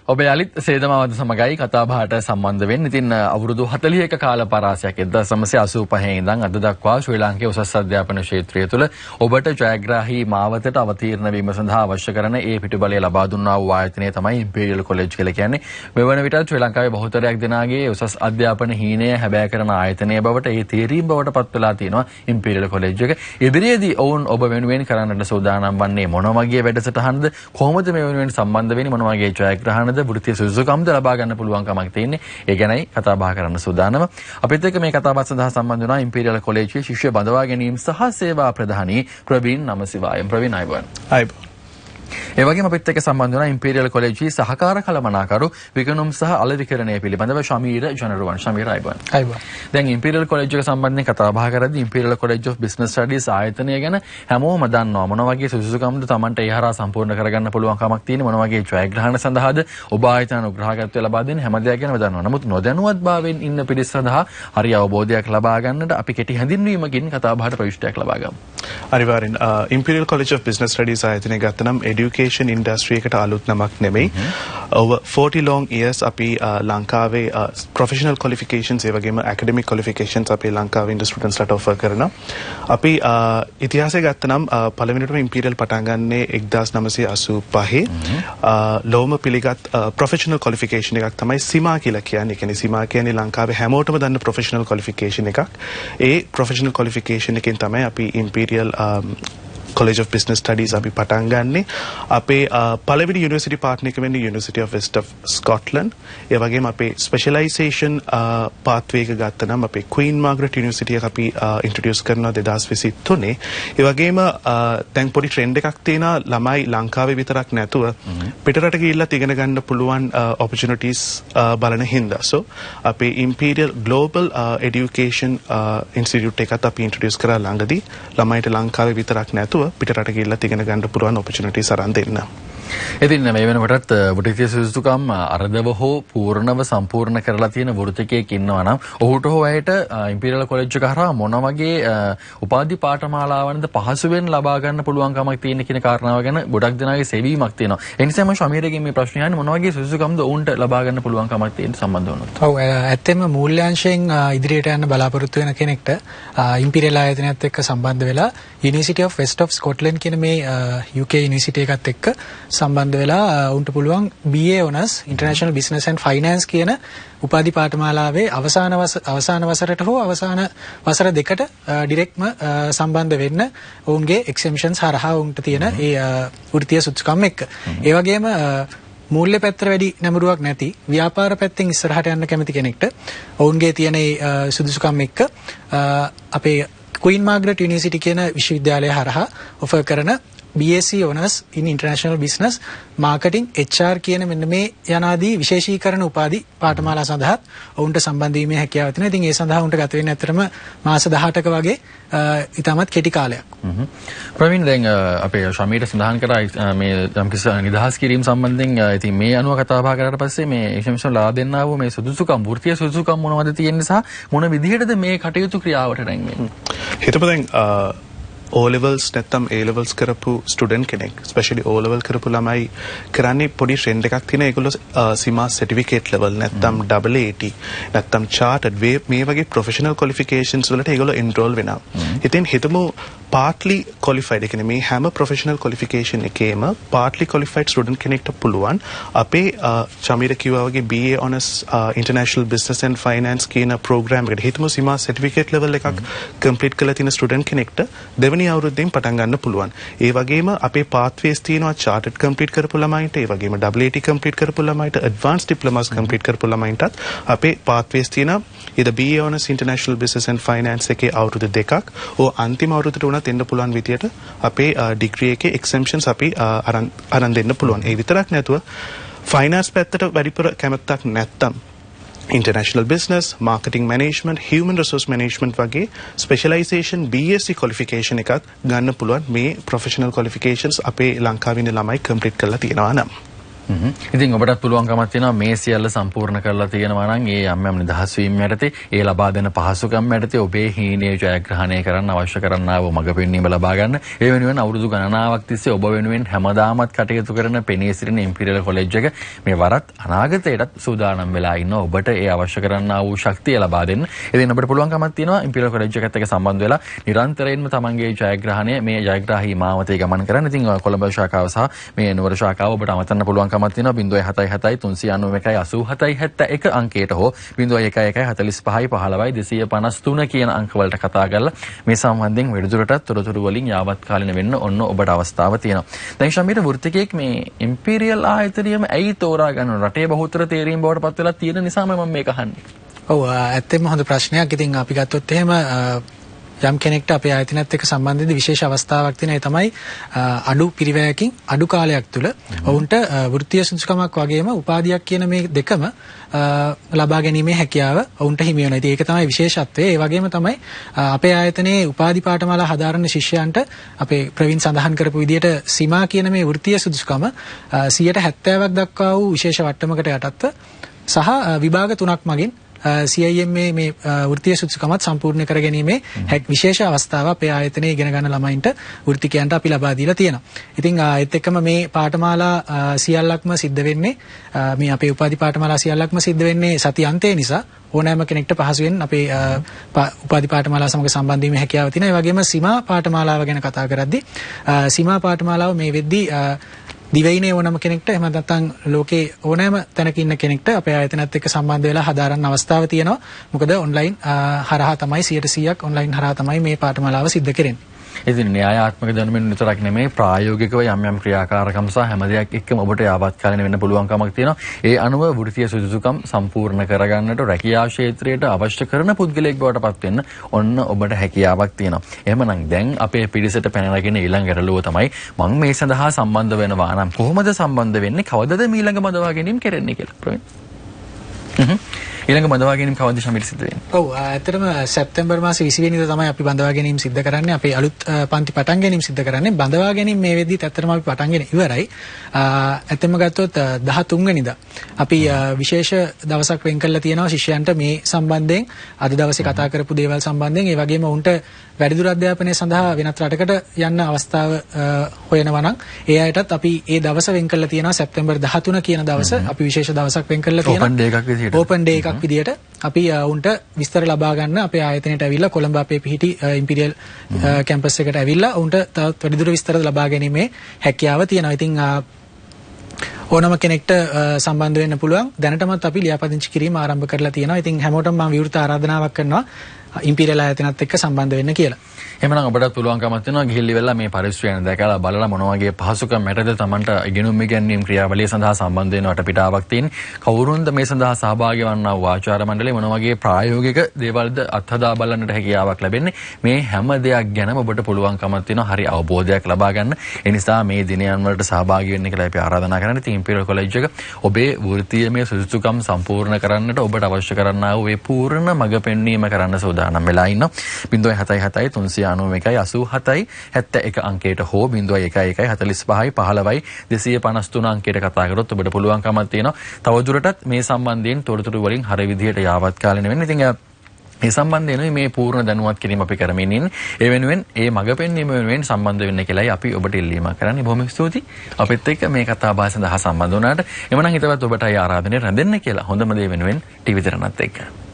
ඔබ යලිත් සේදමාවත සමගයි කතා බහට සම්බන්ධ වෙන්න. ඉතින් අවුරුදු 41ක කාල පරාසයක් 1985 ඉඳන් අද දක්වා ශ්‍රී ලාංකේය උසස් අධ්‍යාපන ක්ෂේත්‍රය තුළ ඔබට ජයග්‍රාහී මාවතට අවතීර්ණ වීම සඳහා අවශ්‍ය කරන ඒ පිටුබලය ලබා දුන්නා වූ ආයතනය තමයි ඉම්පීරියල් කොලෙජ් කියලා කියන්නේ. මෙවන විට ශ්‍රී ලංකාවේ බහුතරයක් දෙනාගේ උසස් අධ්‍යාපන හීනය හැබෑ කරන ආයතනය බවට ඒ තීරීම් බවට පත් වෙලා තියෙනවා ඉම්පීරියල් කොලෙජ් එක. ඉදිරියේදී ඔවුන් ඔබ වෙනුවෙන් කරන්නට සූදානම් වන්නේ මොන වගේ වැඩසටහනද? කොහොමද මේ වෙනුවෙන් සම්බන්ධ වෙන්නේ? මොන වගේ ජයග්‍රහණද වෘත්තීය සුසුකම්ද ලබා ගන්න පුළුවන් කමක් තියෙන්නේ. ඒ ගැනයි කතා බහ කරන්න සූදානම. අපිත් එක්ක මේ කතා බහ සඳහා සම්බන්ධ වුණා ඉම්පීරියල් කොලෙජ්යේ ශිෂ්‍ය බඳවා ගැනීම සහ සේවා ප්‍රධානී ප්‍රවීන් නමසිවායම්. ප්‍රවීන් අයබෝන්. අයබෝන්. ඒ වගේම අපිත් එක්ක සම්බන්ධ වුණා ඉම්පීරියල් කොලෙජ්යේ සහකාර කළමනාකරු විකනුම් සහ අලවිකරණය පිළිබඳව ශමීර ජනරුවන්. ශමීර අයබෝන්. අයබෝන්. දැන් ඉම්පීරියල් කොලෙජ් එක සම්බන්ධයෙන් කතා බහ කරද්දී imperial college of business studies ආයතනය ගැන හැමෝම දන්නවා. මොන වගේ සුසුකම්ද Tamanට ඒ හරහා සම්පූර්ණ කරගන්න පුළුවන් කමක් තියෙන්නේ? මොන වගේ ජයග්‍රහණ සඳහාද ඔබ ආයතන අනුග්‍රහකත්වය ලබා දෙන්නේ? හැම දෙයක් ගැනම දන්නවා. නමුත් නොදැනුවත් භාවයෙන් ඉන්න පිරිස සඳහා හරි අවබෝධයක් ලබා ගන්නට අපි කෙටි හැඳින්වීමකින් කතා බහට ප්‍රවිෂ්ටයක් ලබා ගමු. අනිවාර්යෙන් imperial college of business studies ආයතනය ගත්තනම් এডুকেෂන් ඉන්ඩස්ට්‍රි එකට අලුත් නමක් නෙමෙයි. over 40 long years අපි ලංකාවේ professional qualifications ඒ වගේම academic qualifications අපි ලංකාවේ ඉන්න ස්ටුඩන්ට්ස්ලාට offer කරනවා. අපි ඉතිහාසය ගත්තනම් පළවෙනිටම ඉම්පීරියල් පටන් ගන්නේ 1985. ලෝම පිළිගත් professional qualification එකක් තමයි සීමා කියලා කියන්නේ. ඒ කියන්නේ සීමා කියන්නේ ලංකාවේ හැමෝටම දන්න professional qualification එකක්. ඒ professional qualification එකෙන් තමයි අපි imperial College of Business Studies අපි පටන් ගන්නෙ. අපේ පළවෙනි යුනිවර්සිටි පාර්ට්නර් එක වෙන්නේ University of West of Scotland. ඒ වගේම අපේ ස්පෙෂලයිසේෂන් පාත්වේ එක ගත්තනම් අපේ Queen Margaret University එක අපි ඉන්ට්‍රොඩියුස් කරනවා 2023. ඒ වගේම දැන් පොඩි ට්‍රෙන්ඩ් එකක් තියෙනවා ළමයි ලංකාවේ විතරක් නැතුව පිටරට ගිහිල්ලා ඉගෙන ගන්න පුළුවන් opportunities බලන හින්දා. So අපේ Imperial Global Education Institute එකත් අපි ඉන්ට්‍රොඩියුස් කරා ළඟදී ළමයිට ලංකාවේ විතරක් නැතුව පිටරට ගිහිල්ලා ඉගෙන ගන්න පුළුවන් opportunities අරන් දෙන්න. ඉතින් මේ වෙනකොටත් වෘත්තීය සුසුකම් අර්ධව හෝ පූර්ණව සම්පූර්ණ කරලා තියෙන වෘත්තිකයෙක් ඉන්නවා නම් ඔහුට හෝ ඇයට ඉම්පීරියල් කොලෙජ් එක හරහා මොන වගේ උපාධි පාඨමාලාවන්ද පහසුවෙන් ලබා ගන්න පුළුවන්කමක් තියෙන කියන කාරණාව ගැන ගොඩක් දෙනාගේ සෙවීමක් තියෙනවා. ඒ නිසා මම ශමීරගෙන් මේ ප්‍රශ්නේ අහන්නේ මොන වගේ සුසුකම්ද ඔවුන්ට ලබා ගන්න පුළුවන්කමක් තියෙන සම්බන්ධ වුණොත්. ඔව් ඇත්තෙන්ම මූල්‍යාංශයෙන් ඉදිරියට යන්න බලාපොරොත්තු වෙන කෙනෙක්ට ඉම්පීරියල් ආයතනයත් එක්ක සම්බන්ධ වෙලා University of West of Scotland කියන මේ UK යුනිවර්සිටි එකත් එක්ක සම්බන්ධ වෙලා උන්ට පුළුවන් BA Honours International Business and Finance කියන උපාධි පාඨමාලාවේ අවසාන වසරට හෝ අවසාන වසර දෙකට ඩිරෙක්ට්ම සම්බන්ධ වෙන්න ඔවුන්ගේ එක්සෙම්ෂන්ස් හරහා උන්ට තියෙන ඒ වෘත්තීය සුසුකම් එක්ක. ඒ වගේම මූල්‍ය පැත්තට වැඩි නැඹුරුවක් නැති ව්‍යාපාර පැත්තෙන් ඉස්සරහට යන්න කැමති කෙනෙක්ට ඔවුන්ගේ තියෙන සුදුසුකම් එක්ක අපේ Queen Margaret University කියන විශ්වවිද්‍යාලය හරහා ඔෆර් කරන BSc Honours in International Business Marketing HR කියන මෙන්න මේ යනාදී විශේෂීකරණ උපාධි පාඨමාලා සඳහා ඔවුන්ට සම්බන්ධ වීමේ හැකියාව තියෙනවා. ඉතින් ඒ සඳහා උන්ට ගත වෙන්නේ ඇත්තටම මාස 18ක වගේ ඉතාමත් කෙටි කාලයක්. ප්‍රවීන් දැන් අපේ ශමීර සඳහන් කරා මේ යම්කිසි නිදහස් කිරීම සම්බන්ධයෙන් ඉතින් මේ අනුව කතා බහ කරලා පස්සේ මේ එක්ෂමිෂන් ලා දෙන්නා වූ මේ සුදුසුකම් වෘත්තීය සුදුසුකම් මොනවද තියෙන්නේ සහ මොන විදිහටද මේ කටයුතු ක්‍රියාවට නැංවෙන්නේ? හිතපු දැන් O levels නැත්තම් A levels කරපු ස්ටුඩන්ට් කෙනෙක් ස්පෙෂලි O level කරපු ළමයි කරන්නේ පොඩි ට්‍රෙන්ඩ් එකක් තියෙන ඒගොල්ලෝ සීමා සර්ටිෆිකේට් ලෙවල් නැත්තම් AAT නැත්තම් chartered මේ වගේ ප්‍රොෆෙෂනල් ක්වොලිෆිකේෂන්ස් වලට ඒගොල්ලෝ එන්රෝල් වෙනවා. ඉතින් හිතමු partly qualified ඒ කියන්නේ මේ හැම ප්‍රොෆෙෂනල් ක්වොලිෆිකේෂන් එකේම partly qualified ස්ටුඩන්ට් කෙනෙක්ට පුළුවන් අපේ චමීර කිව්වා වගේ BA Honours International Business and Finance කියන ප්‍රෝග්‍රෑම් එකට හිතමු සීමා සර්ටිෆිකේට් ලෙවල් එකක් කම්ප්ලීට් කරලා තියෙන ස්ටුඩන්ට් කෙනෙක්ට දෙවෙනි අවුරුද්දෙන් පටන් ගන්න පුළුවන්. ඒ වගේම අපේ pathways තියෙනවා chartered complete කරපු ළමයින්ට, ඒ වගේම AAT complete කරපු ළමයින්ට, advanced diplomas complete කරපු ළමයින්ටත් අපේ pathways තියෙනවා. ඊට BA Honours International Business and Finance එකේ අවුරුදු දෙකක් ඕ අන්තිම අවුරුද්දට උනත් එන්න පුළුවන් විදියට අපේ ඩිග්‍රී එකේ exemptions අපි අරන් දෙන්න පුළුවන්. ඒ විතරක් නැතුව finance පැත්තට වැඩිපුර කැමැත්තක් නැත්තම් International Business, Marketing Management, Human Resource Management වගේ specialization BSc qualification එකක් ගන්න පුළුවන් මේ professional qualifications අපේ ලංකාවේ ඉන්න ළමයි complete කරලා තියෙනවා නම්. ඉතින් ඔබටත් පුළුවන්කමක් තියෙනවා මේ සියල්ල සම්පූර්ණ කරලා තියෙනවා නම් ඒ යම් නිදහස් වීම යටතේ ඒ ලබා දෙන පහසුකම් යටතේ ඔබේ හීනය ජයග්‍රහණය කරන්න අවශ්‍ය කරන්නා වූ මඟ පෙන්වීම ලබා ගන්න. ඒ වෙනුවෙන් අවුරුදු ගණනාවක් තිස්සේ ඔබ වෙනුවෙන් හැමදාමත් කටයුතු කරන පෙනී සිටින ඉම්පීරියල් කොලෙජ් එක මේ වරත් අනාගතයටත් සූදානම් වෙලා ඉන්න ඔබට ඒ අවශ්‍ය කරන්නා වූ ශක්තිය ලබා දෙන්න. ඉතින් ඔබට පුළුවන්කමක් තියෙනවා ඉම්පීරියල් කොලෙජ් එකත් එක්ක සම්බන්ධ වෙලා නිරන්තරයෙන්ම තමන්ගේ ජයග්‍රහණය මේ ජයග්‍රාහී මාවතේ ගමන් කරන්න. ඉතින් කොළඹ ශාඛාව සහ මේ නුවර ශාඛාව ඔබට අමතන්න පුළුවන්කමක් තියෙනවා 0.77 අංකයට හෝ 0.1145 කියන අංකවලට කතා කරලා මේ සම්බන්ධයෙන් වැඩිදුරටත් තොරතුරු වලින් යාවත්කාලින වෙන්න ඔන්න ඔබට අවස්ථාව තියෙනවා. දැන් ශමීර වෘත්තිකයෙක් මේ ඉම්පීරියල් ආයතනයම ඇයි තෝරා ගන්න රටේ බහුතර තේරීම් බවට පත් වෙලා තියෙන නිසාම මම මේක අහන්නේ. ඔව් ඇත්තෙන්ම හොඳ ප්‍රශ්නයක්. ඉතින් අපි ගත්තොත් එහෙම යම් කෙනෙක්ට අපේ ආයතනයත් එක්ක සම්බන්ධ විශේෂ අවස්ථාවක් තියෙන ඒ තමයි අඩු පිරිවැයකින් අඩු කාලයක් තුළ ඔවුන්ට වෘත්තීය සුදුසුකමක් වගේම උපාධියක් කියන මේ දෙකම ලබා ගැනීමේ හැකියාව ඔවුන්ට හිමි වෙනවා. ඉතින් ඒක තමයි විශේෂත්වය. ඒ වගේම තමයි අපේ ආයතනයේ උපාධි පාඨමාලා හදාරන ශිෂ්‍යයන්ට අපේ ප්‍රවීන් සඳහන් කරපු විදිහට සීමා කියන මේ වෘත්තීය සුදුසුකම 70% දක්වා වූ විශේෂ වට්ටමකට යටත්ව සහ විභාග 3ක් මගින් CIM මේ වෘත්තීය සුදුසුකමත් සම්පූර්ණ කර ගැනීමේ විශේෂ අවස්ථාව අපේ ආයතනයේ ඉගෙන ගන්න ළමයින්ට වෘත්තිකයන්ට අපි ලබා දීලා තියෙනවා. ඉතින් ඒත් එක්කම මේ පාඨමාලා සියල්ලක්ම සිද්ධ වෙන්නේ මේ අපේ උපාධි පාඨමාලා සියල්ලක්ම සිද්ධ වෙන්නේ සති අන්තයේ නිසා ඕනෑම කෙනෙක්ට පහසුවෙන් අපේ උපාධි පාඨමාලා සමග සම්බන්ධ වීමේ හැකියාව තියෙනවා. ඒ වගේම සීමා පාඨමාලාව ගැන කතා කරද්දී සීමා පාඨමාලාව මේ වෙද්දී දිවයිනේ ඕනම කෙනෙක්ට එහෙම නැත්නම් ලෝකේ ඕනෑම තැනක ඉන්න කෙනෙක්ට අපේ ආයතනත් එක්ක සම්බන්ධ වෙලා හදාරන්න අවස්ථාව තියෙනවා. මොකද ඔන්ලයින් හරහා තමයි 100%ක් ඔන්ලයින් හරහා තමයි මේ පාඨමාලාව සිද්ධ කරන්නේ. ඉතින් න්‍යායාත්මක දැනුමින් විතරක් නෙමෙයි ප්‍රායෝගිකව යම් ක්‍රියාකාරකම් සහ හැම දෙයක් එක්කම ඔබට යාවත්කාලින වෙන්න පුළුවන්කමක් තියෙනවා. ඒ අනුව වෘත්තීය සුදුසුකම් සම්පූර්ණ කරගන්නට රැකියා ක්ෂේත්‍රයට අවශ්‍ය කරන පුද්ගලයෙක් බවට පත් වෙන්න ඔන්න ඔබට හැකියාවක් තියෙනවා. එහෙමනම් දැන් අපේ පිරිසට පැන නගින ඊළඟ ගැටලුව තමයි මම මේ සඳහා සම්බන්ධ වෙනවා නම් කොහොමද සම්බන්ධ වෙන්නේ? කවදද ඊළඟ බඳවා ගැනීම කරන්නේ කියලා ප්‍රවීන්. ඊළඟ බඳවා ගැනීම කවද්ද ශමීර සිද්ධ වෙන්නේ? ඔව් ඇත්තටම සැප්තැම්බර් මාසේ 20 වෙනිදා තමයි අපි බඳවා ගැනීම සිද්ධ කරන්නේ. අපේ අලුත් පන්ති පටන් ගැනීම සිද්ධ කරන්නේ. බඳවා ගැනීම මේ වෙද්දිත් ඇත්තටම අපි පටන්ගෙන ඉවරයි. ඇත්තම ගත්තොත් 13 වෙනිදා අපි විශේෂ දවසක් වෙන් කරලා තියෙනවා ශිෂ්‍යයන්ට මේ සම්බන්ධයෙන් අද දවසේ කතා කරපු දේවල් සම්බන්ධයෙන්. ඒ වගේම උන්ට වැඩිදුර අධ්‍යාපනය සඳහා වෙනත් රටකට යන්න අවස්ථාව හොයනවා නම් ඒ අයටත් අපි ඒ දවස වෙන් කරලා තියෙනවා. සැප්තැම්බර් 13 කියන දවස අපි විශේෂ දවසක් වෙන් කරලා තියෙනවා. ඕපන් ඩේ එකක් විදියට. ඕපන් ඩේ එකක් විදියට අපි උන්ට විස්තර ලබා ගන්න අපේ ආයතනයට ඇවිල්ලා කොළඹ අපේ පිහිටි ඉම්පීරියල් කැම්පස් එකට ඇවිල්ලා උන්ට තවත් වැඩිදුර විස්තර ලබා ගැනීමේ හැකියාව තියෙනවා. ඉතින් ඕනම කෙනෙක්ට සම්බන්ධ වෙන්න පුළුවන්. දැනටමත් අපි ලියාපදිංචි කිරීම ආරම්භ කරලා තියෙනවා. ඉතින් හැමෝටම මම විවෘත ආරාධනාවක් කරනවා ඉම්පීරියල් ආයතනත් එක්ක සම්බන්ධ වෙන්න කියලා. එහෙනම් ඔබටත් පුළුවන්කමක් තියෙනවා ගිහිල්ලි වෙලා මේ පරිශ්‍රයන් දැකලා බලලා මොන වගේ පහසුකම් මැටද Tamanට ඉගෙනුම් ඉගැන්වීම් ක්‍රියාවලිය සඳහා සම්බන්ධ වෙන වටපිටාවක් තියෙන කවුරුන්ද මේ සඳහා සහභාගී වන්නා වූ ආචාර්ය මණ්ඩලය මොන වගේ ප්‍රායෝගික දේවල්ද අත්හදා බලන්නට හැකියාවක් ලැබෙන්නේ මේ හැම දෙයක් ගැනම ඔබට පුළුවන්කමක් තියෙනවා හරි අවබෝධයක් ලබා ගන්න. ඒ නිසා මේ දිනයන් වලට සහභාගී වෙන්න කියලා අපි ආරාධනා කරන්නේ. ඉතින් ඉම්පීරියල් කොලෙජ් එක ඔබේ වෘත්තීයමය සුසුසුකම් සම්පූර්ණ කරන්නට ඔබට අවශ්‍ය කරන්නා වූ මේ පූර්ණ මඟ පෙන්වීම කරන්න සූදානම් වෙලා ඉන්නවා. 0.77 අංකයට හෝ 0.1145 අංකයට කතා කරොත් ඔබට පුළුවන්කමක් තියෙනවා තවදුරටත් මේ සම්බන්ධයෙන් තොරතුරු වලින් හරිය විදිහට යාවත්කාලින වෙන්න. ඉතින් මේ සම්බන්ධයෙන් මේ පූර්ණ දැනුවත් කිරීම අපි කරමින් ඉන්නේ. ඒ වෙනුවෙන් ඒ මඟ පෙන්වීම වෙනුවෙන් සම්බන්ධ වෙන්න කියලායි අපි ඔබට ඉල්ලීමක් කරන්නේ. බොහොම ස්තුතියි. අපිත් එක්ක මේ කතා බහ සඳහා සම්බන්ධ වුණාට. එමනම් හිතවත් ඔබට ආරාධනය රැඳෙන්න කියලා හොඳම දේ වෙනුවෙන් ටීවී දරණත් එක්ක